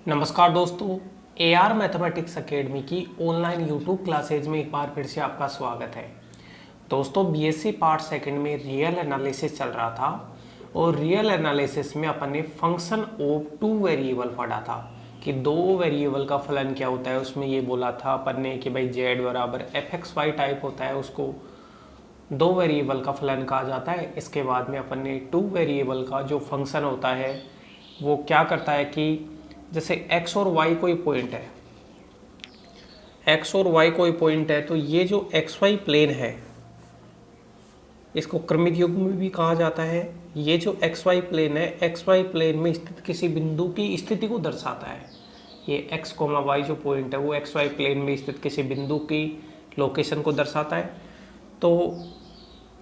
नमस्कार दोस्तों, AR mathematics academy की ऑनलाइन यूट्यूब क्लासेज में एक बार फिर से आपका स्वागत है। दोस्तों, बीएससी पार्ट सेकंड में रियल एनालिसिस चल रहा था और रियल एनालिसिस में अपन ने फंक्शन ऑफ टू वेरिएबल पढ़ा था कि दो वेरिएबल का फलन क्या होता है। उसमें ये बोला था अपन ने कि भाई z बराबर fxy टाइप होता है, उसको दो वेरिएबल का फलन कहा जाता है। इसके बाद में अपन ने टू वेरिएबल का जो फंक्शन होता है वो क्या करता है कि जैसे x और y कोई पॉइंट है, x और y कोई पॉइंट है तो ये जो xy प्लेन है इसको क्रमिक युग्म भी कहा जाता है। ये जो xy प्लेन है, xy प्लेन में स्थित किसी बिंदु की स्थिति को दर्शाता है। ये x, y जो पॉइंट है वो xy प्लेन में स्थित किसी बिंदु की लोकेशन को दर्शाता है। तो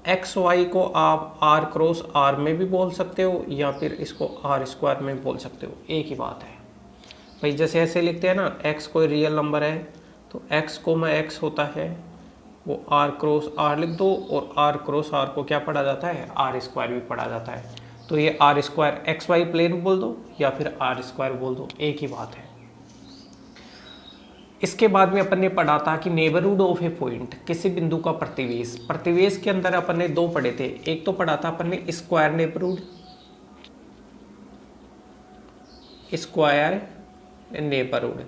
एक्स वाई को आप r क्रॉस r में भी बोल सकते हो या फिर इसको r स्क्वायर में भी बोल सकते हो, एक ही बात है भाई। जैसे ऐसे लिखते हैं ना, x कोई रियल नंबर है तो x x होता है वो r क्रॉस r लिख दो और r क्रॉस r को क्या पढ़ा जाता है, r स्क्वायर भी पढ़ा जाता है। तो ये r square X Y plane बोल दो या फिर r स्क्वायर बोल दो, एक ही बात है। इसके बाद में अपन ने पढ़ा था कि नेबरहुड ऑफ ए पॉइंट, किसी बिंदु का प्रतिवेश। प्रतिवेश के अंदर अपन ने दो पढ़े थे, एक तो पढ़ा था अपन ने स्क्वायर नेबरहुड, स्क्वायर नेबरहुड,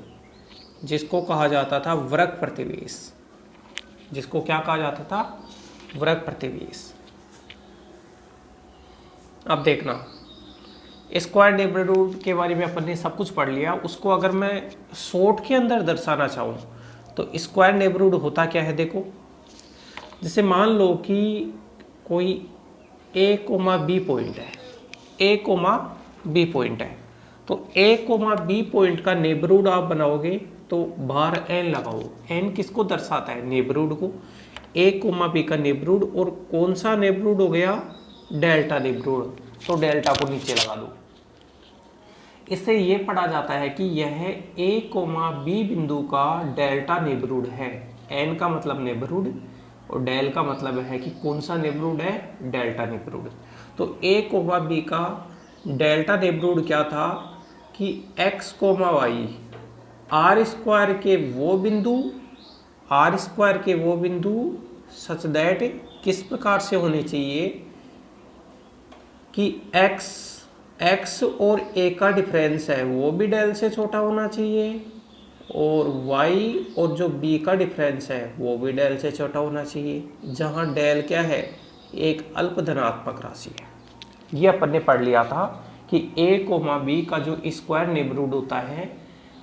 जिसको कहा जाता था वृत्त प्रतिवेश। जिसको क्या कहा जाता था, वृत्त प्रतिवेश। अब देखना, स्क्वायर नेबरहुड के बारे में अपन ने सब कुछ पढ़ लिया। उसको अगर मैं शॉर्ट के अंदर दर्शाना चाहूँ तो स्क्वायर नेबरहुड होता क्या है, देखो। जैसे मान लो कि कोई a, b पॉइंट है, a, b पॉइंट है, तो a, b पॉइंट का नेबरहुड आप बनाओगे तो बाहर n लगाओ। n किसको दर्शाता है, नेबरहुड को। a, b का नेबरहुड, और कौन सा नेबरहुड हो गया, डेल्टा नेबरहुड, तो डेल्टा को नीचे लगा दो। इससे ये पढ़ा जाता है कि यह a, b बिंदु का डेल्टा नेबरहुड है। n का मतलब नेबरहुड और डेल का मतलब है कि कौन सा नेबरहुड है, डेल्टा नेबरहुड। तो a, b का डेल्टा नेबरहुड क्या था कि x, y r स्क्वायर के वो बिंदु सच दैट किस प्रकार से होने चाहिए कि x और a का डिफरेंस है वो भी डेल से छोटा होना चाहिए और y और जो b का डिफरेंस है वो भी डेल से छोटा होना चाहिए, जहां डेल क्या है, एक अल्प धनात्मक राशि है। ये अपन ने पढ़ लिया था कि a, b का जो स्क्वायर नेबरहुड होता है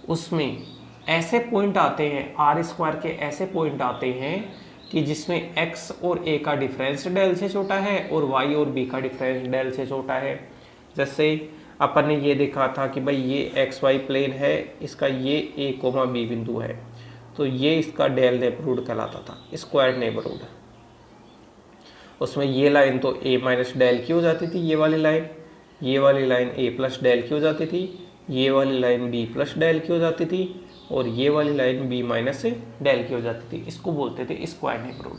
उसमें ऐसे पॉइंट आते हैं, r स्क्वायर के ऐसे पॉइंट आते हैं कि जिसमें x और a का डिफरेंस डेल से छोटा है और y और b का डिफरेंस डेल से छोटा है। जैसे अपन ने ये देखा था कि भाई ये xy प्लेन है, इसका ये a, b बिंदु है, तो ये इसका डेल नेबरहुड कहलाता था, स्क्वायर नेबरहुड। उसमें ये लाइन तो a माइनस डेल की हो जाती थी, ये वाली लाइन a प्लस डेल की हो जाती थी, ये वाली लाइन b प्लस डेल की हो जाती थी और ये वाली लाइन b माइनस डेल की हो जाती थी। इसको बोलते थे स्क्वायर नेबरहुड।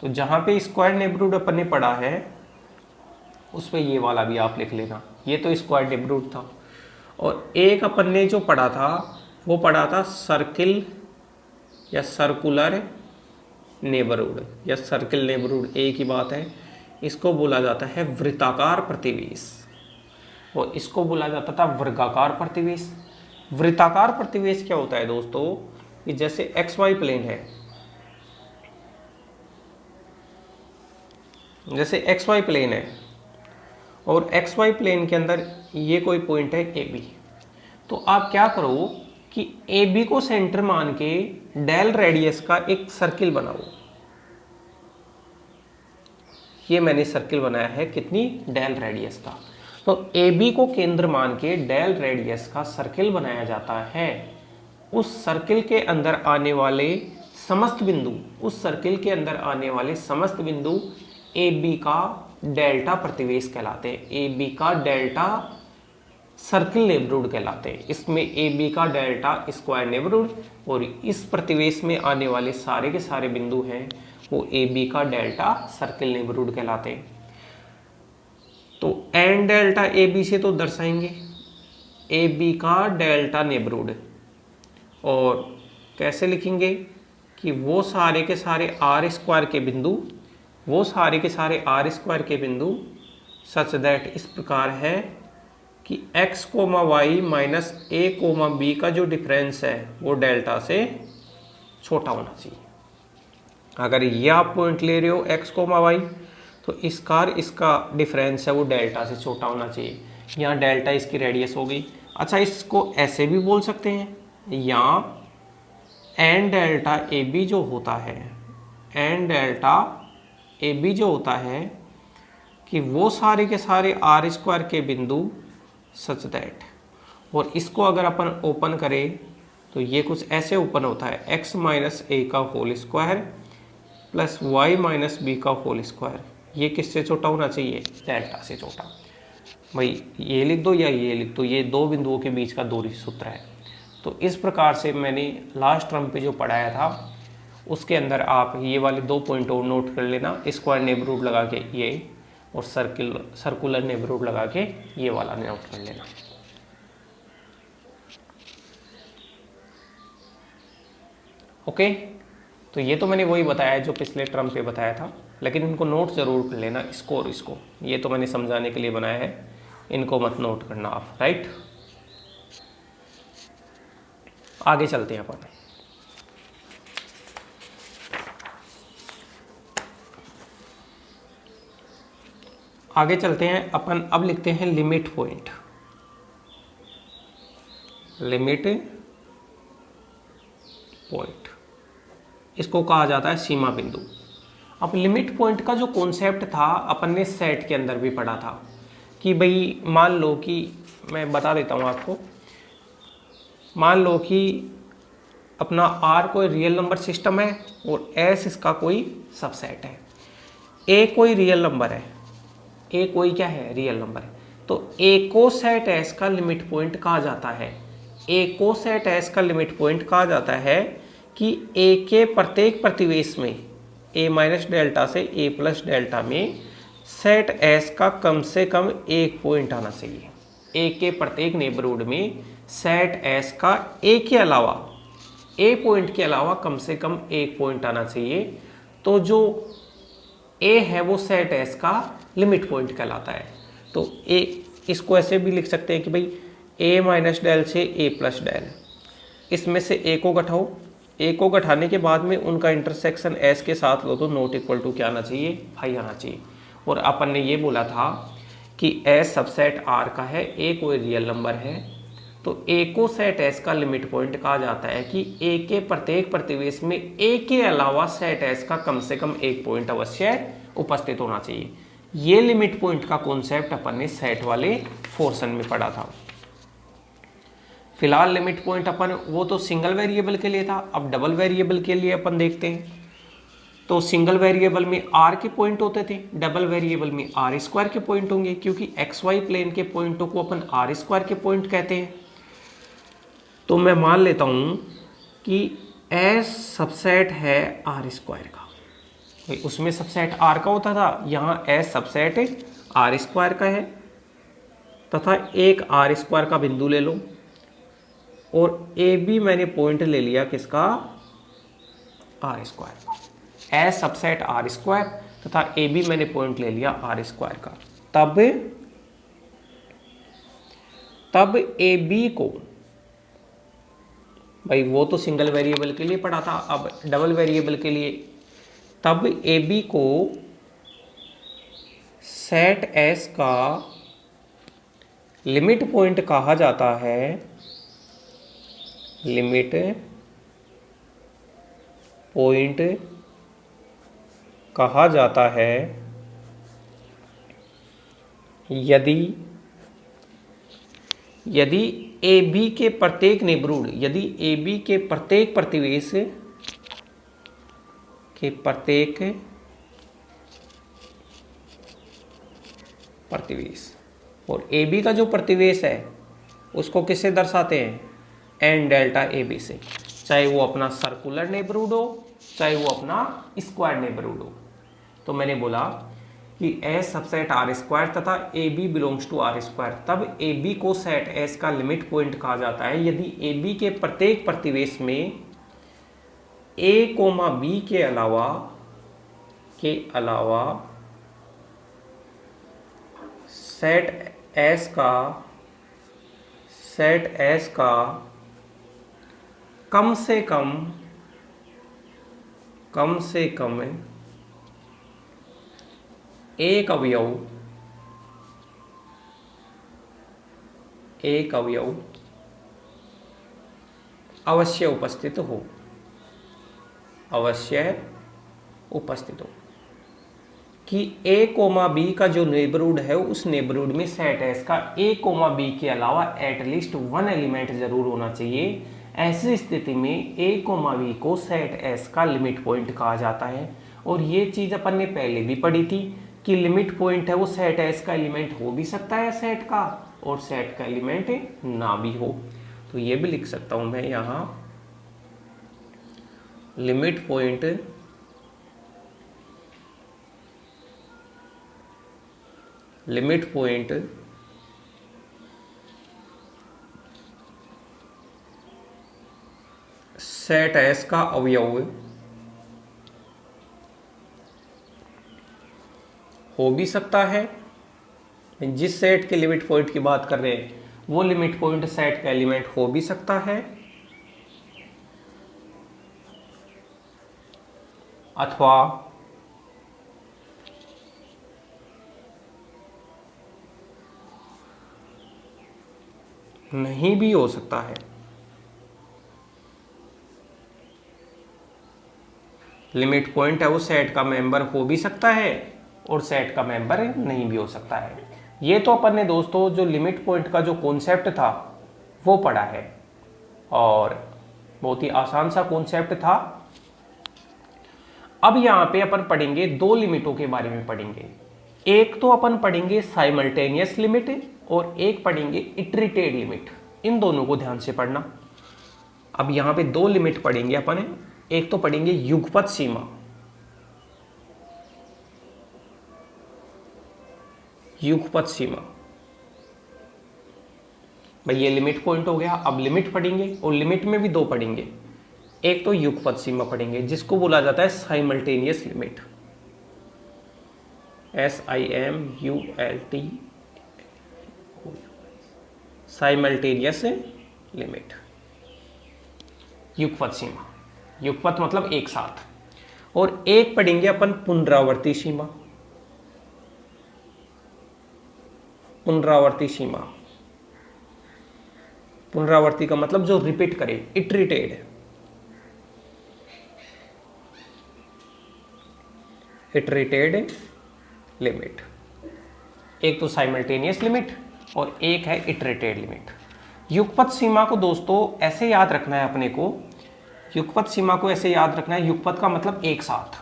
तो जहाँ पे स्क्वायर नेबरहुड अपन ने पढ़ा है उस पे ये वाला भी आप लिख लेना, ये तो स्क्वायर नेबरहुड था। और एक अपन ने जो पढ़ा था वो पढ़ा था सर्किल या सर्कुलर नेबरहुड या सर्किल नेबरहुड, एक ही बात है। इसको बोला जाता है वृत्ताकार प्रतिवेश और इसको बोला जाता था वर्गाकार प्रतिवेश। वृत्ताकार प्रतिवेश क्या होता है दोस्तों, कि जैसे XY प्लेन है, जैसे XY प्लेन है और XY प्लेन के अंदर ये कोई पॉइंट है AB, तो आप क्या करो कि AB को सेंटर मान के डेल रेडियस का एक सर्किल बनाओ। ये मैंने सर्किल बनाया है कितनी, डेल रेडियस का। तो AB को केंद्र मान के डेल रेडियस का सर्किल बनाया जाता है। उस सर्किल के अंदर आने वाले समस्त बिंदु, उस सर्किल के अंदर आने वाले समस्त बिंदु AB का डेल्टा प्रतिवेश कहलाते हैं, AB का डेल्टा सर्किल नेबरहुड कहलाते हैं। इसमें AB का डेल्टा स्क्वायर नेबरहुड और इस प्रतिवेश में आने वाले सारे के सारे बिंदु हैं वो AB का डेल्टा सर्किल नेबरहुड कहलाते हैं। तो एन डेल्टा ए बी से तो दर्शाएंगे, ए बी का डेल्टा नेबरहुड। और कैसे लिखेंगे कि वो सारे के सारे आर स्क्वायर के बिंदु सच दैट इस प्रकार है कि x, y minus a, b का जो डिफरेंस है वो डेल्टा से छोटा होना चाहिए। अगर ये आप पॉइंट ले रहे हो x, y, तो इसका डिफरेंस है वो डेल्टा से छोटा होना चाहिए। यहाँ डेल्टा इसकी रेडियस हो गई। अच्छा, इसको ऐसे भी बोल सकते हैं, यहाँ एन डेल्टा ए बी जो होता है कि वो सारे के सारे आर स्क्वायर के बिंदु सच दैट, और इसको अगर अपन ओपन करें तो ये कुछ ऐसे ओपन होता है, x माइनस ए का whole square plus y minus B का होल स्क्वायर। ये किससे छोटा होना चाहिए? डेल्टा से छोटा। भाई ये लिख दो या ये लिख दो, ये दो बिंदुओं के बीच का दूरी सूत्र है। तो इस प्रकार से मैंने लास्ट टर्म पे जो पढ़ाया था उसके अंदर आप ये वाले 2 पॉइंट और नोट कर लेना, स्क्वायर नेबरहुड लगा के ये, और सर्कुलर नेबरहुड लगा के ये वाला नोट कर लेना। ओके, तो ये तो मैंने वही बताया जो पिछले टर्म पे बताया था, लेकिन इनको नोट जरूर कर लेना, इसको और इसको। ये तो मैंने समझाने के लिए बनाया है, इनको मत नोट करना आप, राइट। आगे चलते हैं अपन। आगे चलते हैं अपन, अब लिखते हैं लिमिट पॉइंट। इसको कहा जाता है सीमा बिंदु। अब लिमिट पॉइंट का जो कॉन्सेप्ट था अपन ने सेट के अंदर भी पढ़ा था कि भाई मान लो कि, मैं बता देता हूँ आपको, मान लो कि अपना R कोई रियल नंबर सिस्टम है और S इसका कोई सबसेट है। A कोई रियल नंबर है, A कोई क्या है? रियल नंबर है। तो A को सेट S का लिमिट पॉइंट कहा जाता है। A को सेट S का लिमिट पॉइंट कहा जाता है कि A के प्रत्येक प्रतिवेश में, A माइनस डेल्टा से A प्लस डेल्टा में सेट S का कम से कम एक पॉइंट आना चाहिए। A के प्रत्येक नेबरहुड में सेट S का A के अलावा, A पॉइंट के अलावा कम से कम एक पॉइंट आना चाहिए। तो जो A है वो सेट S का लिमिट पॉइंट कहलाता है। तो A, इसको ऐसे भी लिख सकते हैं कि भाई A माइनस डेल से A प्लस डेल, इसमें से A को घटाओ, A को घटाने के बाद में उनका इंटरसेक्शन S के साथ लो तो नॉट इक्वल टू क्या आना चाहिए? फाई आना चाहिए। और अपन ने ये बोला था कि S सबसेट R का है, A कोई रियल नंबर है, तो A को सेट S का लिमिट पॉइंट कहा जाता है कि A के प्रत्येक प्रतिवेश में A के अलावा सेट S का कम से कम एक पॉइंट अवश्य उपस्थित होना चाहिए। ये लिमिट पॉइंट का कॉन्सेप्ट अपन ने सेट वाले पोर्शन में पढ़ा था। फिलहाल लिमिट पॉइंट अपन, वो तो सिंगल वेरिएबल के लिए था, अब डबल वेरिएबल के लिए अपन देखते हैं। तो सिंगल वेरिएबल में R के पॉइंट होते थे, डबल वेरिएबल में R स्क्वायर के पॉइंट होंगे, क्योंकि XY प्लेन के पॉइंटों को अपन R स्क्वायर के पॉइंट कहते हैं। तो मैं मान लेता हूं कि S सबसेट है R स्क्वायर का, भाई उसमें सबसेट R का होता था, यहाँ S सबसेट R स्क्वायर का है, तथा एक R स्क्वायर का बिंदु ले लो, और AB मैंने पॉइंट ले लिया किसका? R square. S subset R square तथा AB मैंने पॉइंट ले लिया R स्क्वायर का। तब AB को, भाई वो तो सिंगल वेरिएबल के लिए पढ़ा था, अब डबल वेरिएबल के लिए, तब AB को सेट S का लिमिट पॉइंट कहा जाता है, लिमिट पॉइंट कहा जाता है यदि AB के प्रत्येक नेबरहुड, यदि AB के प्रत्येक प्रतिवेश के प्रत्येक प्रतिवेश, और AB का जो प्रतिवेश है उसको किससे दर्शाते हैं? एन डेल्टा AB से, चाहे वो अपना सर्कुलर नेबरहुड हो, चाहे वो अपना स्क्वायर नेबरहुड हो। तो मैंने बोला कि एस सबसेट आर स्क्वायर तथा A B belongs to R square, तब ए बी को सेट एस का लिमिट पॉइंट कहा जाता है यदि ए बी के प्रत्येक प्रतिवेश में ए कोमा बी के अलावा सेट एस का कम से कम एक अवयव अवश्य उपस्थित हो कि ए कोमा बी का जो नेबरहुड है उस नेबरहुड में सेट एस का ए कोमा बी के अलावा एटलीस्ट वन एलिमेंट जरूर होना चाहिए। ऐसी स्थिति में ए कोमा बी को सेट एस का लिमिट पॉइंट कहा जाता है। और ये चीज अपन ने पहले भी पढ़ी थी कि लिमिट पॉइंट है वो सेट एस का एलिमेंट हो भी सकता है सेट का, और सेट का एलिमेंट ना भी हो। तो ये भी लिख सकता हूं मैं यहां लिमिट पॉइंट सेट एस का अवयव हो भी सकता है। जिस सेट के लिमिट पॉइंट की बात कर रहे हैं वो लिमिट पॉइंट सेट का एलिमेंट हो भी सकता है, अथवा नहीं भी हो सकता है। लिमिट पॉइंट है वो सेट का मेंबर हो भी सकता है और सेट का मेंबर नहीं भी हो सकता है। ये तो अपन ने दोस्तों जो लिमिट पॉइंट का जो कॉन्सेप्ट था वो पढ़ा है, और बहुत ही आसान सा कॉन्सेप्ट था। अब यहां पे अपन पढ़ेंगे दो लिमिटों के बारे में पढ़ेंगे। एक तो अपन पढ़ेंगे साइमल्टेनियस लिमिट और एक पढ़ेंगे इटरेटेड लिमिट। इन दोनों को ध्यान से पढ़ना। अब यहां पे दो लिमिट पढ़ेंगे अपन। एक तो पढ़ेंगे युगपत सीमा, भाई ये लिमिट पॉइंट हो गया। अब लिमिट पढ़ेंगे और लिमिट में भी दो पढ़ेंगे। एक तो युगपत सीमा पढ़ेंगे जिसको बोला जाता है simultaneous limit, SIMULT, simultaneous limit, युगपत सीमा। युगपत मतलब एक साथ। और एक पढ़ेंगे अपन पुनरावर्ती सीमा। पुनरावर्ती का मतलब जो रिपीट करे, इटरेटेड लिमिट। एक तो साइमल्टेनियस लिमिट और एक है इटरेटेड लिमिट। युगपत सीमा को दोस्तों ऐसे याद रखना है अपने को, युगपत सीमा को ऐसे याद रखना है। युगपत का मतलब एक साथ,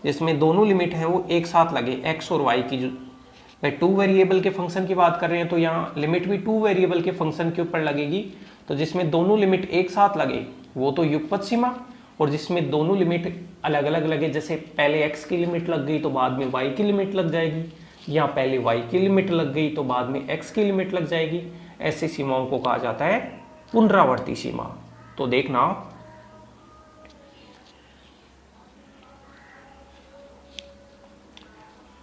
जिसमें दोनों लिमिट है वो एक साथ लगे, एक्स और वाई की। जो भाई टू वेरिएबल के फंक्शन की बात कर रहे हैं तो यहाँ लिमिट भी टू वेरिएबल के फंक्शन के ऊपर लगेगी। तो जिसमें दोनों लिमिट एक साथ लगे वो तो युगपत सीमा, और जिसमें दोनों लिमिट अलग अलग लगे, जैसे पहले एक्स की लिमिट लग गई तो बाद में वाई की लिमिट लग जाएगी, या पहले वाई की लिमिट लग गई तो बाद में एक्स की लिमिट लग जाएगी, ऐसी सीमाओं को कहा जाता है पुनरावर्ती सीमा। तो देखना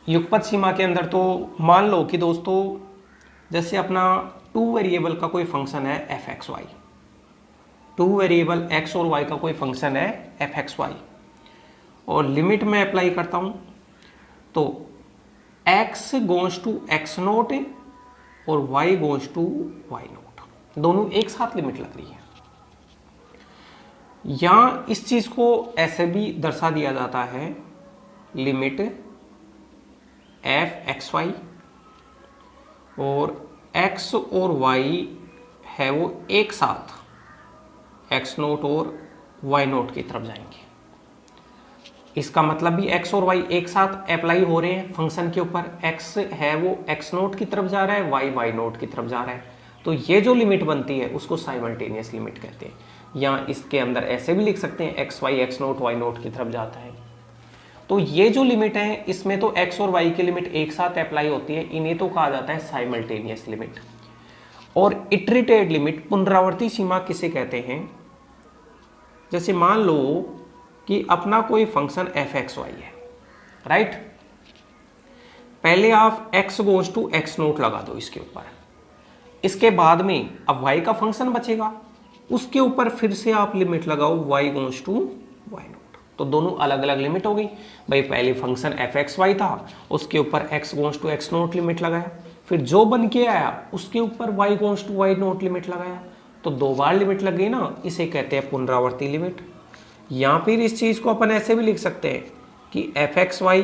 युगपत सीमा के अंदर तो मान लो कि दोस्तों जैसे अपना टू वेरिएबल का कोई फंक्शन है fxy, टू वेरिएबल x और y का कोई फंक्शन है fxy, और लिमिट में अप्लाई करता हूं तो x goes to x nought और y goes to y nought, दोनों एक साथ लिमिट लग रही है। यहां इस चीज को ऐसे भी दर्शा दिया जाता है, लिमिट fxy और x और y है वो एक साथ x नोट और y नोट की तरफ जाएंगे। इसका मतलब भी x और y एक साथ अप्लाई हो रहे हैं फंक्शन के ऊपर। x है वो x नोट की तरफ जा रहा है, y y नोट की तरफ जा रहा है। तो ये जो लिमिट बनती है उसको साइमल्टेनियस लिमिट कहते हैं। या इसके अंदर ऐसे भी लिख सकते हैं xy x note y note की तरफ जाता है। तो ये जो लिमिट है इसमें तो x और y की लिमिट एक साथ अप्लाई होती है, इन्हें तो कहा जाता है साइमल्टेनियस लिमिट। और इटरेटेड लिमिट, पुनरावर्ती सीमा किसे कहते हैं? जैसे मान लो कि अपना कोई फंक्शन f(x,y) है, राइट। पहले आप x goes to x nought लगा दो इसके ऊपर, इसके बाद में अब y का फंक्शन बचेगा, उसके ऊपर फिर से आप लिमिट लगाओ y goes to y nought. तो दोनों अलग अलग लिमिट हो गई भाई। पहले फंक्शन f(x,y) था, उसके ऊपर x goes to x nought limit लगाया, फिर जो बन के आया उसके ऊपर y goes to y nought limit लगाया, तो 2 बार लिमिट लग गई ना, इसे कहते हैं पुनरावर्ती लिमिट। या फिर इस चीज को अपन ऐसे भी लिख सकते हैं कि f(x,y)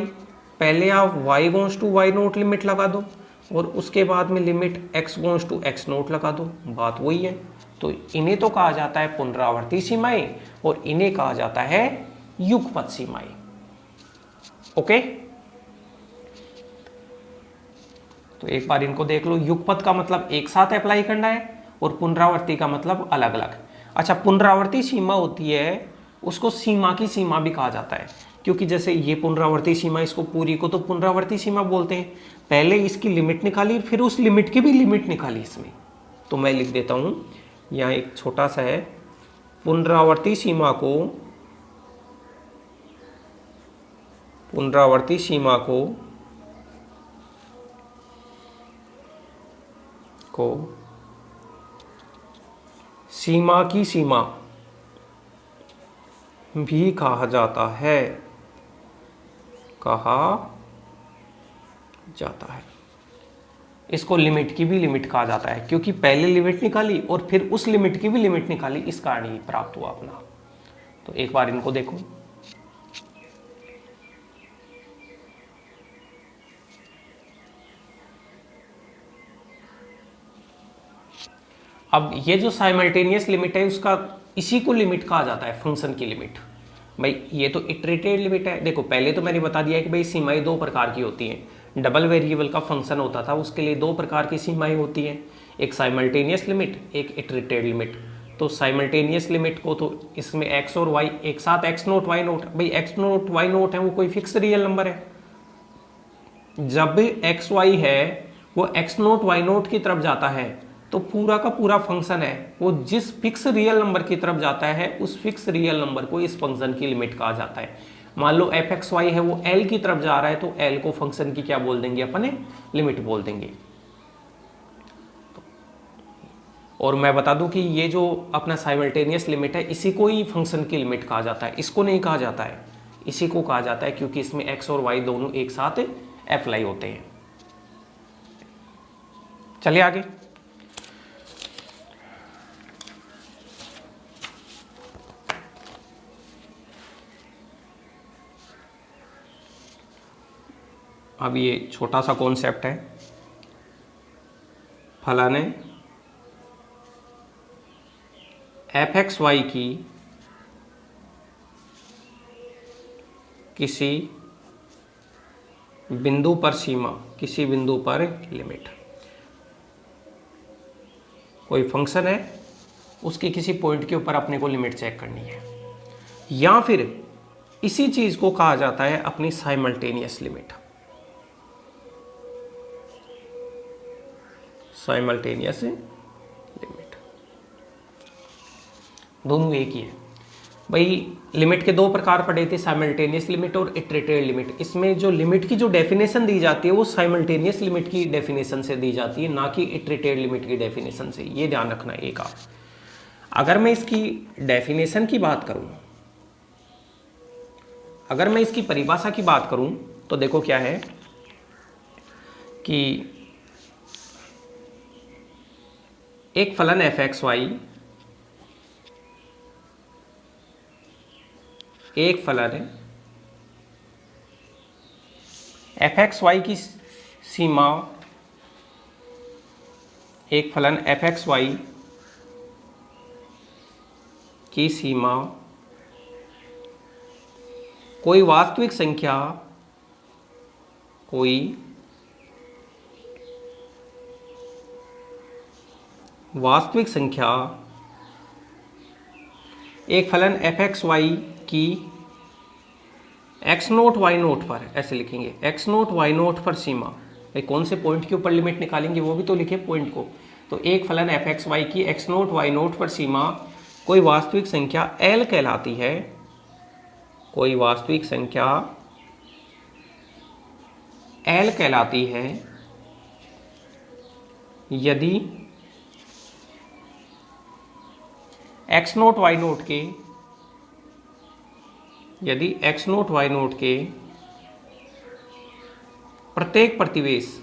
पहले आप y goes to y nought limit लगा दो और उसके बाद में limit x goes to x nought लगा दो, बात वही है। तो इन्हें तो कहा जाता है पुनरावर्ती सीमाएं और इन्हें कहा जाता है युगपत सीमाएं। ओके, तो एक बार इनको देख लो। युगपत का मतलब एक साथ अप्लाई करना है और पुनरावर्ती का मतलब अलग अलग। अच्छा, पुनरावर्ती सीमा होती है उसको सीमा की सीमा भी कहा जाता है, क्योंकि जैसे ये पुनरावर्ती सीमा, इसको पूरी को तो पुनरावर्ती सीमा बोलते हैं। पहले इसकी लिमिट निकाली, फिर उस लिमिट की भी लिमिट निकाली इसमें। तो मैं लिख देता हूं, यहाँ एक छोटा सा है, पुनरावर्ती सीमा को सीमा की सीमा भी कहा जाता है, इसको लिमिट की भी लिमिट कहा जाता है, क्योंकि पहले लिमिट निकाली और फिर उस लिमिट की भी लिमिट निकाली, इस कारण ही प्राप्त हुआ अपना। तो एक बार इनको देखो। अब ये जो साइमल्टेनियस लिमिट है उसका, इसी को लिमिट कहा जाता है, फंक्शन की लिमिट। भाई ये तो इटरेटेड लिमिट है। देखो पहले तो मैंने बता दिया कि भाई सीमाएं 2 प्रकार की होती हैं। डबल वेरिएबल का फंक्शन होता था, उसके लिए 2 प्रकार की सीमाएं होती हैं, एक साइमल्टेनियस लिमिट, एक इटरेटेड लिमिट। तो साइमल्टेनियस लिमिट को तो इसमें x और y एक साथ x नोट y नोट, भाई x नोट y नोट है वो कोई फिक्स रियल नंबर है। जब x y है वो x नोट y नोट की तरफ जाता है तो पूरा का पूरा फंक्शन है वो जिस फिक्स रियल नंबर की तरफ जाता है उस फिक्स रियल नंबर को इस फंक्शन की लिमिट कहा जाता है। मान लो f(x,y) है वो l की तरफ जा रहा है, तो l को फंक्शन की क्या बोल देंगे अपने, लिमिट बोल देंगे। और मैं बता दूं कि ये जो अपना साइमल्टेनियस लिमिट है इसी को ही फंक्शन की लिमिट कहा जाता है, इसको नहीं कहा जाता है, इसी को कहा जाता है, क्योंकि इसमें x और y दोनों एक साथ अप्लाई होते हैं। चलिए आगे। अब ये छोटा सा कॉन्सेप्ट है, फलाने f(x,y) की किसी बिंदु पर सीमा, किसी बिंदु पर लिमिट। कोई फंक्शन है, उसकी किसी पॉइंट के ऊपर अपने को लिमिट चेक करनी है, या फिर इसी चीज को कहा जाता है अपनी साइमल्टेनियस लिमिट। साइमल्टेनियस लिमिट दोनों एक ही है। भाई लिमिट के 2 प्रकार पढ़े थे, साइमल्टेनियस लिमिट और इटरेटेड लिमिट। इसमें जो लिमिट की जो डेफिनेशन दी जाती है वो साइमल्टेनियस लिमिट की डेफिनेशन से दी जाती है, ना कि इटरेटेड लिमिट की डेफिनेशन से। ये ध्यान रखना एक आप। अगर मैं इसकी डेफिनेशन की बात करूं, अगर मैं इसकी परिभाषा की बात करूं, तो देखो क्या है कि एक फलन f(x,y), एक फलन f(x,y) की सीमा, एक फलन f(x,y) की सीमा कोई वास्तविक संख्या, कोई वास्तविक संख्या एक फलन f(x,y) की एक्स नोट वाई नोट पर, ऐसे लिखेंगे एक्स नोट वाई नोट पर सीमा, भाई कौन से पॉइंट के ऊपर लिमिट निकालेंगे वो भी तो लिखे पॉइंट को। तो एक फलन एफ एक्स वाई की एक्स नोट वाई नोट पर सीमा कोई वास्तविक संख्या एल कहलाती है, कोई वास्तविक संख्या एल कहलाती है यदि एक्स नोट वाई नोट के, यदि एक्स नोट वाई नोट के प्रत्येक प्रतिवेश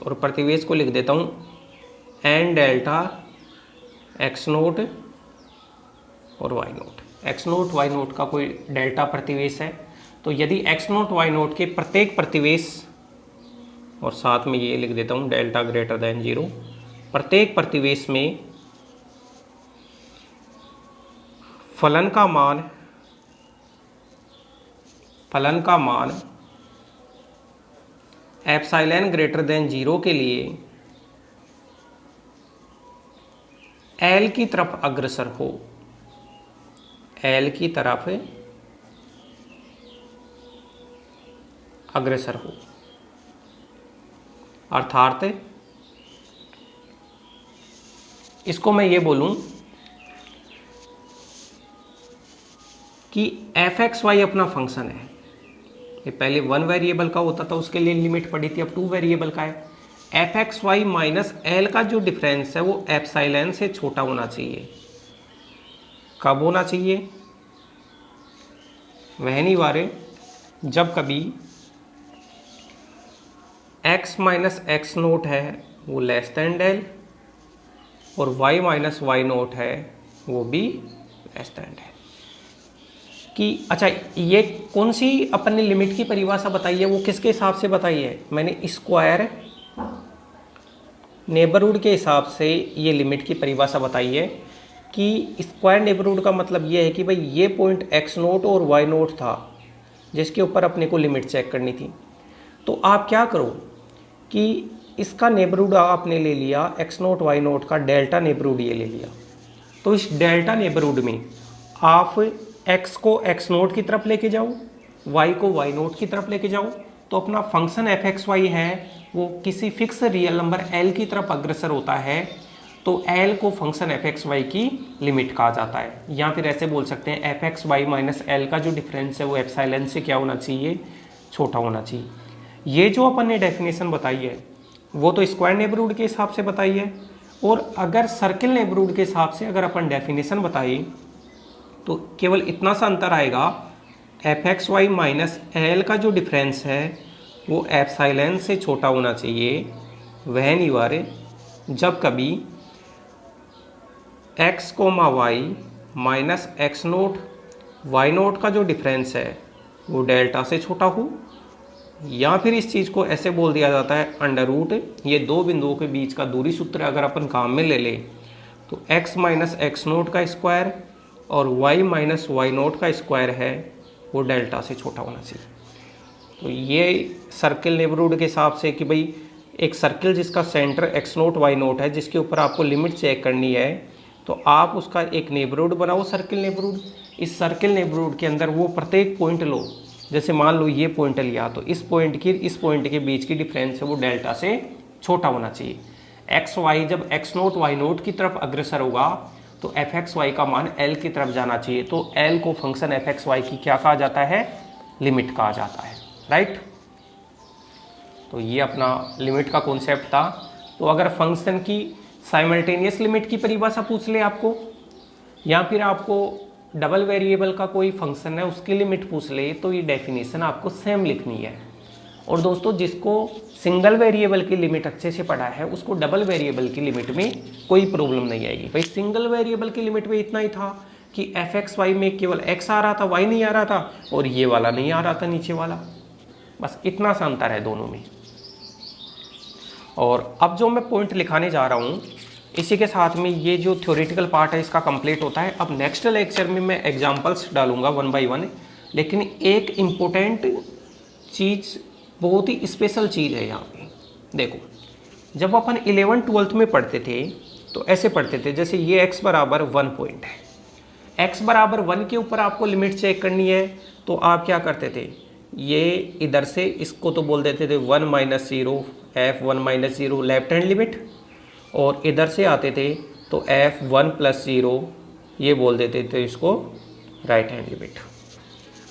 और प्रतिवेश को लिख देता हूं एन डेल्टा एक्स नोट और Y nought. X nought Y nought का कोई डेल्टा प्रतिवेश है, तो यदि एक्स नोट वाई नोट के प्रत्येक प्रतिवेश, और साथ में ये लिख देता हूं डेल्टा ग्रेटर देन 0, प्रत्येक प्रतिवेश में फलन का मान एप्सिलॉन ग्रेटर देन 0 के लिए एल की तरफ अग्रसर हो, एल की तरफ अग्रसर हो। अर्थात इसको मैं ये बोलूं कि एफ एक्स वाई अपना फंक्शन है, ये पहले 1 वेरिएबल का होता था उसके लिए लिमिट पड़ी थी, अब 2 वेरिएबल का है। F X Y minus L का जो डिफरेंस है वो एप्सिलॉन से छोटा होना चाहिए। कब होना चाहिए? वह अनिवार्य जब कभी x माइनस एक्स नोट है वो लेस देन डेल और y माइनस वाई नोट है वो भी लेस देन डेल। कि अच्छा ये कौन सी अपन ने लिमिट की परिभाषा बताई है, वो किसके हिसाब से बताई है? मैंने स्क्वायर नेबरहुड के हिसाब से ये लिमिट की परिभाषा बताई है कि स्क्वायर नेबरहुड का मतलब ये है कि भाई ये पॉइंट एक्स नोट और वाई नोट था जिसके ऊपर अपने को लिमिट चेक करनी थी। तो आप क्या करो कि इसका नेबरहुड आपने ले लिया एक्स नोट वाई नोट का डेल्टा नेबरहुड ये ले लिया, तो इस डेल्टा नेबरहुड में आप x को x नोट की तरफ लेके जाओ, y को y नोट की तरफ लेके जाओ, तो अपना फंक्शन एफ एक्स वाई है वो किसी फिक्स रियल नंबर l की तरफ अग्रसर होता है, तो l को फंक्शन एफ एक्स वाई की लिमिट कहा जाता है। या फिर ऐसे बोल सकते हैं F X Y minus L का जो डिफरेंस है वो एप्सिलॉन से क्या होना चाहिए? छोटा होना चाहिए। ये जो अपन ने डेफिनेशन बताई है वो तो स्क्वायर नेबरहुड के हिसाब से बताई है, और अगर सर्किल नेबरहुड के हिसाब से अगर अपन डेफिनेशन बताई तो केवल इतना सा अंतर आएगा, F X Y minus L का जो डिफरेंस है वो एप्सिलॉन से छोटा होना चाहिए। वह अनिवार्य जब कभी x comma Y minus X nought Y nought का जो डिफरेंस है वो डेल्टा से छोटा हो, या फिर इस चीज़ को ऐसे बोल दिया जाता है अंडर रूट, ये दो बिंदुओं के बीच का दूरी सूत्र अगर अपन काम में ले ले तो x माइनस एक्स नोट का स्क्वायर और y माइनस वाई नोट का स्क्वायर है वो डेल्टा से छोटा होना चाहिए। तो ये सर्किल नेबरहुड के हिसाब से कि भाई एक सर्किल जिसका centre X nought Y nought है जिसके ऊपर आपको लिमिट चेक करनी है, तो आप उसका एक नेबरहुड बनाओ सर्किल नेबरहुड। इस सर्किल नेबरहुड के अंदर वो प्रत्येक पॉइंट लो, जैसे मान लो ये पॉइंट लिया तो इस पॉइंट के बीच की डिफरेंस है वो डेल्टा से छोटा होना चाहिए। एक्स वाई जब एक्स नोट वाई नोट की तरफ अग्रसर होगा तो एफ एक्स वाई का मान एल की तरफ जाना चाहिए, तो एल को फंक्शन एफ एक्स वाई की क्या कहा जाता है? लिमिट कहा जाता है, राइट। तो ये अपना लिमिट का कॉन्सेप्ट था। तो अगर फंक्शन की साइमल्टेनियस लिमिट की परिभाषा पूछ ले आपको, या फिर आपको डबल वेरिएबल का कोई फंक्शन है उसकी लिमिट पूछ ले, तो ये डेफिनेशन आपको सेम लिखनी है। और दोस्तों जिसको सिंगल वेरिएबल की लिमिट अच्छे से पढ़ा है उसको डबल वेरिएबल की लिमिट में कोई प्रॉब्लम नहीं आएगी। भाई सिंगल वेरिएबल की लिमिट में इतना ही था कि एफ एक्स वाई में केवल x आ रहा था, y नहीं आ रहा था, और ये वाला नहीं आ रहा था नीचे वाला, बस इतना सा अंतर है दोनों में। और अब जो मैं पॉइंट लिखाने जा रहा हूँ इसी के साथ में ये जो थ्योरेटिकल पार्ट है इसका कंप्लीट होता है। अब नेक्स्ट लेक्चर में मैं एग्जांपल्स डालूंगा 1 बाय 1, लेकिन एक इम्पोर्टेंट चीज़, बहुत ही स्पेशल चीज़ है यहाँ पे। देखो जब अपन 11th 12th में पढ़ते थे तो ऐसे पढ़ते थे, जैसे ये x बराबर 1 पॉइंट है, x बराबर 1 के ऊपर आपको लिमिट चेक करनी है, तो आप क्या करते थे, ये इधर से इसको तो बोल देते थे 1 minus 0 f1 minus 0 left hand limit, और इधर से आते थे तो f1 प्लस 0 ये बोल देते थे इसको राइट हैंड लिमिट।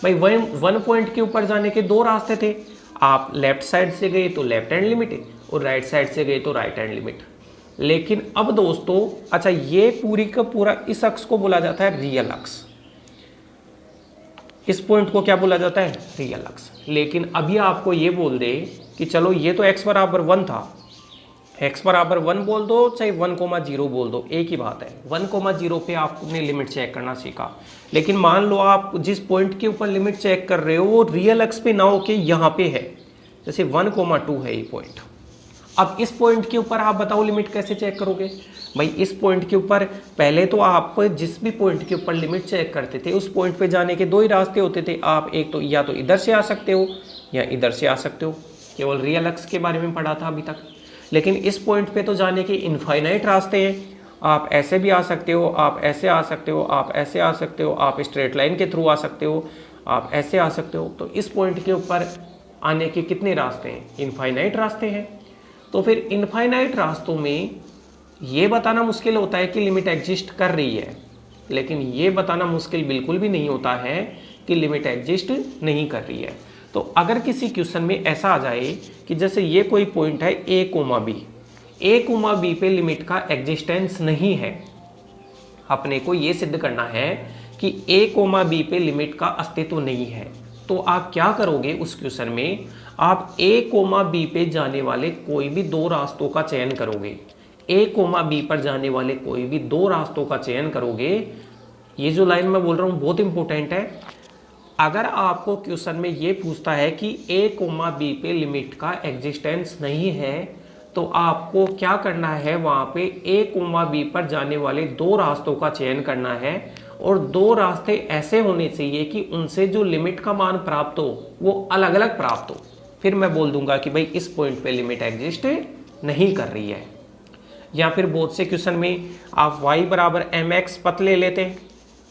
भाई 1 पॉइंट के ऊपर जाने के दो रास्ते थे, आप लेफ्ट साइड से गए तो लेफ्ट हैंड लिमिट और राइट साइड से गए तो राइट हैंड लिमिट। लेकिन अब दोस्तों, अच्छा ये पूरी का पूरा इस अक्स को बोला जाता है रियल अक्स, इस पॉइंट को क्या बोला जाता है, रियल अक्स। लेकिन अभी आपको ये बोल दे कि चलो ये तो x बराबर 1 था, x बराबर 1 बोल दो चाहे 1,0 बोल दो, एक ही बात है, 1,0 पे आपने लिमिट चेक करना सीखा। लेकिन मान लो आप जिस पॉइंट के ऊपर लिमिट चेक कर रहे हो वो रियल अक्स पे ना होके यहाँ पे है, जैसे 1,2 है ये पॉइंट। अब इस पॉइंट के ऊपर आप बताओ लिमिट कैसे चेक करोगे। भाई इस पॉइंट के ऊपर पहले तो आप जिस भी पॉइंट के ऊपर लिमिट चेक करते थे उस पॉइंट पे जाने के दो ही रास्ते होते थे, आप एक तो या तो इधर से आ सकते हो या इधर से आ सकते हो, केवल रियल अक्स के बारे में पढ़ा था अभी तक। लेकिन इस पॉइंट पे तो जाने के इनफाइनाइट रास्ते हैं, आप ऐसे भी आ सकते हो, आप ऐसे आ सकते हो, आप ऐसे आ सकते हो, आप स्ट्रेट लाइन के थ्रू आ सकते हो, आप ऐसे आ सकते हो। तो इस पॉइंट के ऊपर आने के कितने रास्ते हैं, इनफाइनाइट रास्ते हैं। तो फिर इनफाइनाइट रास्तों में ये बताना मुश्किल होता है कि लिमिट एग्जिस्ट कर रही है, लेकिन ये बताना मुश्किल बिल्कुल भी नहीं होता है कि लिमिट एग्जिस्ट नहीं कर रही है। तो अगर किसी क्वेश्चन में ऐसा आ जाए कि जैसे ये कोई पॉइंट है a, b पे लिमिट का एग्जिस्टेंस नहीं है, अपने को ये सिद्ध करना है कि a, b पे लिमिट का अस्तित्व नहीं है, तो आप क्या करोगे उस क्वेश्चन में, आप a, b पे जाने वाले कोई भी दो रास्तों का चयन करोगे, a, b पर जाने वाले कोई भी दो रास्तों का चयन करोगे। ये जो लाइन मैं बोल रहा हूँ बहुत इंपॉर्टेंट है। अगर आपको क्वेश्चन में ये पूछता है कि a, b पे लिमिट का एग्जिस्टेंस नहीं है, तो आपको क्या करना है, वहाँ पे a, b पर जाने वाले दो रास्तों का चयन करना है, और दो रास्ते ऐसे होने चाहिए कि उनसे जो लिमिट का मान प्राप्त हो वो अलग अलग प्राप्त हो। फिर मैं बोल दूंगा कि भाई इस पॉइंट पे लिमिट एग्जिस्ट नहीं कर रही है। या फिर बहुत से क्वेश्चन में आप y बराबर mx पथ ले लेते हैं,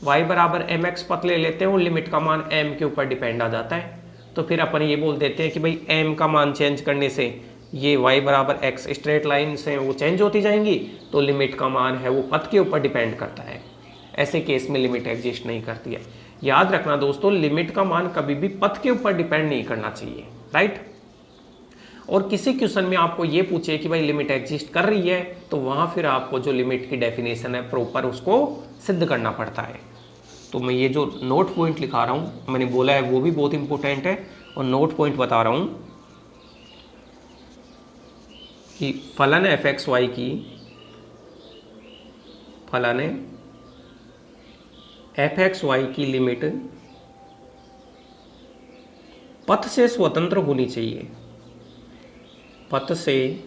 y बराबर mx पथ ले लेते हैं और लिमिट का मान m के ऊपर डिपेंड आ जाता है, तो फिर अपन ये बोल देते हैं कि भाई m का मान चेंज करने से ये y बराबर x स्ट्रेट लाइन से वो चेंज होती जाएंगी, तो लिमिट का मान है वो पथ के ऊपर डिपेंड करता है। ऐसे केस में लिमिट एग्जिस्ट नहीं करती है। याद रखना दोस्तों, लिमिट का मान कभी भी पथ के ऊपर डिपेंड नहीं करना चाहिए, राइट। और किसी क्वेश्चन में आपको ये पूछे कि भाई लिमिट एग्जिस्ट कर रही है, तो वहां फिर आपको जो लिमिट की डेफिनेशन है प्रॉपर उसको सिद्ध करना पड़ता है। तो मैं ये जो नोट पॉइंट लिखा रहा हूं, मैंने बोला है वो भी बहुत इंपॉर्टेंट है, और नोट पॉइंट बता रहा हूं कि फलन fxy की, फलन fxy की लिमिट पथ से स्वतंत्र होनी चाहिए, पथ से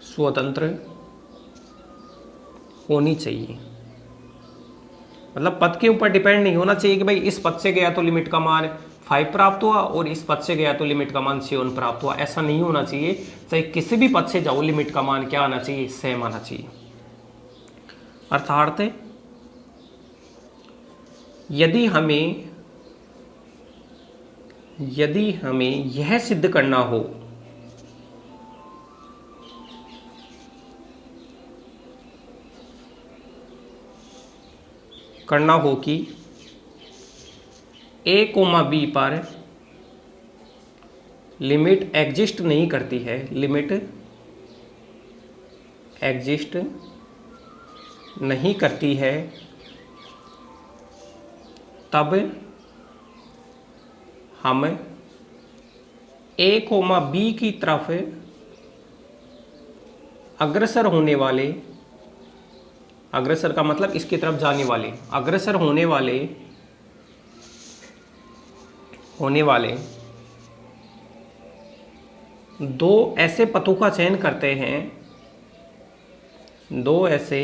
स्वतंत्र होनी चाहिए। मतलब पथ के ऊपर डिपेंड नहीं होना चाहिए कि भाई इस पथ से गया तो लिमिट का मान 5 प्राप्त हुआ और इस पथ से गया तो लिमिट का मान 7 प्राप्त हुआ, ऐसा नहीं होना चाहिए। चाहे किसी भी पथ से जाओ लिमिट का मान क्या आना चाहिए, सेम आना चाहिए। अर्थात यदि हमें यह सिद्ध करना हो कि a, b पर लिमिट एग्जिस्ट नहीं करती है, लिमिट एग्जिस्ट नहीं करती है, तब हम a, b की तरफ अग्रसर होने वाले, अग्रसर का मतलब इसकी तरफ जाने वाले, अग्रसर होने वाले दो ऐसे पथों का चयन करते हैं, दो ऐसे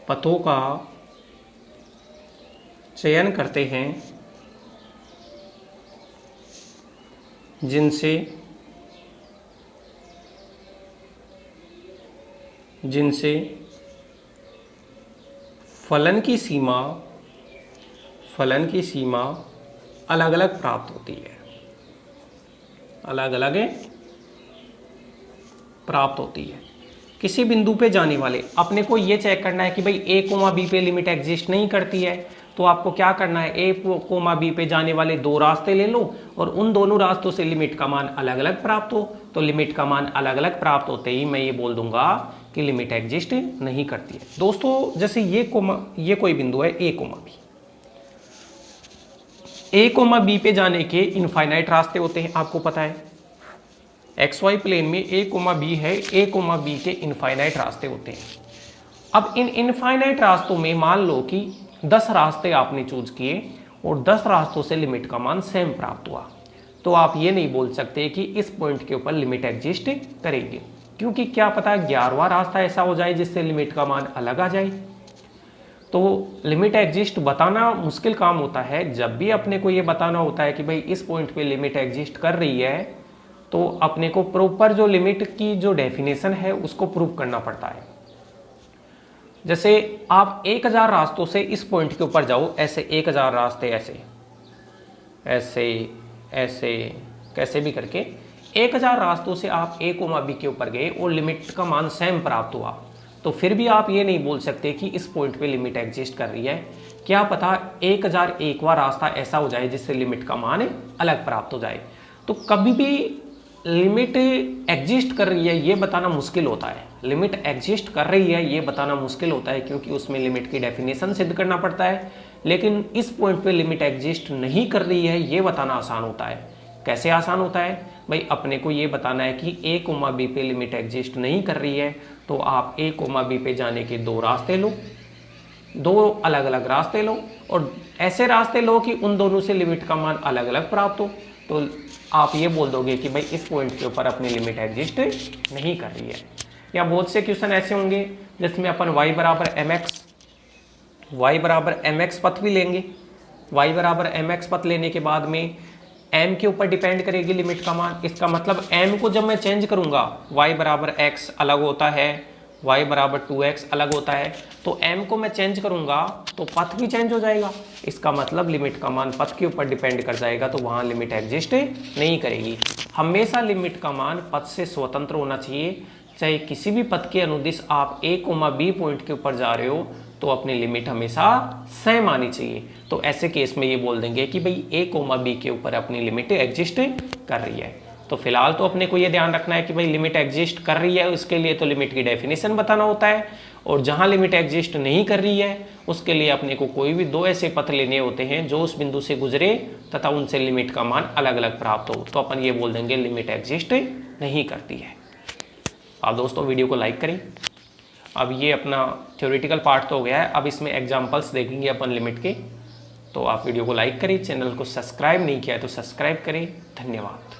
पथों का चयन करते हैं जिनसे जिनसे फलन की सीमा अलग अलग प्राप्त होती है, अलग अलग प्राप्त होती है। किसी बिंदु पे जाने वाले, अपने को ये चेक करना है कि भाई ए कोमा बी पे लिमिट एग्जिस्ट नहीं करती है, तो आपको क्या करना है, ए कोमा बी पे जाने वाले दो रास्ते ले लो और उन दोनों रास्तों से लिमिट का मान अलग अलग प्राप्त हो। तो लिमिट का मान अलग अलग प्राप्त होते ही मैं ये बोल दूंगा कि लिमिट एग्जिस्ट नहीं करती है। दोस्तों जैसे ये कोई बिंदु है ए कोमा बी, ए कोमा बी पे जाने के इनफाइनाइट रास्ते होते हैं, आपको पता है एक्स वाई प्लेन में ए कोमा बी है, ए कोमा बी के इनफाइनाइट रास्ते होते हैं। अब इन इनफाइनाइट रास्तों में मान लो कि 10 रास्ते आपने चूज किए और 10 रास्तों से लिमिट का मान सेम प्राप्त हुआ, तो आप ये नहीं बोल सकते कि इस पॉइंट के ऊपर लिमिट एग्जिस्ट करेगी, क्योंकि क्या पता 11वां रास्ता ऐसा हो जाए जिससे लिमिट का मान अलग आ जाए। तो लिमिट एग्जिस्ट बताना मुश्किल काम होता है। जब भी अपने को ये बताना होता है कि भाई इस पॉइंट पे लिमिट एग्जिस्ट कर रही है, तो अपने को प्रॉपर जो लिमिट की जो डेफिनेशन है उसको प्रूव करना पड़ता है। जैसे आप 1000 रास्तों से इस पॉइंट के ऊपर जाओ, ऐसे 1000 रास्ते ऐसे ऐसे ऐसे कैसे भी करके 1000 रास्तों से आप ए कोमा बी के ऊपर गए और लिमिट का मान सेम प्राप्त हुआ, तो फिर भी आप ये नहीं बोल सकते कि इस पॉइंट पे लिमिट एग्जिस्ट कर रही है। क्या पता 1001वां रास्ता ऐसा हो जाए जिससे लिमिट का मान अलग प्राप्त हो जाए। तो कभी भी लिमिट एग्जिस्ट कर रही है ये बताना मुश्किल होता है, लिमिट एग्जिस्ट कर रही है ये बताना मुश्किल होता है, क्योंकि उसमें लिमिट की डेफिनेशन सिद्ध करना पड़ता है। लेकिन इस पॉइंट पे लिमिट एग्जिस्ट नहीं कर रही है ये बताना आसान होता है। कैसे आसान होता है भाई, अपने को ये बताना है कि ए कोमा बी पे लिमिट एग्जिस्ट नहीं कर रही है, तो आप ए कोमा बी पे जाने के दो रास्ते लो, दो अलग अलग रास्ते लो और ऐसे रास्ते लो कि उन दोनों से लिमिट का मान अलग अलग प्राप्त हो। तो आप ये बोल दोगे कि भाई इस पॉइंट के ऊपर अपनी लिमिट एग्जिस्ट नहीं कर रही है। या बहुत से क्वेश्चन ऐसे होंगे जिसमें अपन y बराबर mx पथ भी लेंगे। y बराबर mx पथ लेने के बाद में m के ऊपर डिपेंड करेगी लिमिट का मान। इसका मतलब m को जब मैं चेंज करूंगा, y बराबर x अलग होता है, y बराबर 2x अलग होता है, तो m को मैं चेंज करूंगा तो पथ भी चेंज हो जाएगा। इसका मतलब लिमिट का मान पथ के ऊपर डिपेंड कर जाएगा, तो वहां लिमिट एग्जिस्ट नहीं करेगी। हमेशा लिमिट का मान पथ से स्वतंत्र होना चाहिए। चाहे किसी भी पथ के अनुदिश आप a कोमा b पॉइंट के ऊपर जा रहे हो, तो अपनी लिमिट हमेशा सेम आनी चाहिए। तो ऐसे केस में ये बोल देंगे कि भाई a कोमा b के ऊपर अपनी लिमिट एग्जिस्ट कर रही है। तो फिलहाल तो अपने को ये ध्यान रखना है कि भाई लिमिट एग्जिस्ट कर रही है, उसके लिए तो लिमिट की डेफिनेशन बताना होता है, और जहां लिमिट एग्जिस्ट नहीं कर रही है उसके लिए अपने को कोई भी दो ऐसे पथ लेने होते हैं जो उस बिंदु से गुजरे तथा उनसे लिमिट का मान अलग अलग प्राप्त हो, तो अपन ये बोल देंगे लिमिट एग्जिस्ट नहीं करती है। आप दोस्तों वीडियो को लाइक करें। अब ये अपना थ्योरेटिकल पार्ट तो हो गया है, अब इसमें एग्जाम्पल्स देखेंगे अपन लिमिट के। तो आप वीडियो को लाइक करें, चैनल को सब्सक्राइब नहीं किया है तो सब्सक्राइब करें। धन्यवाद।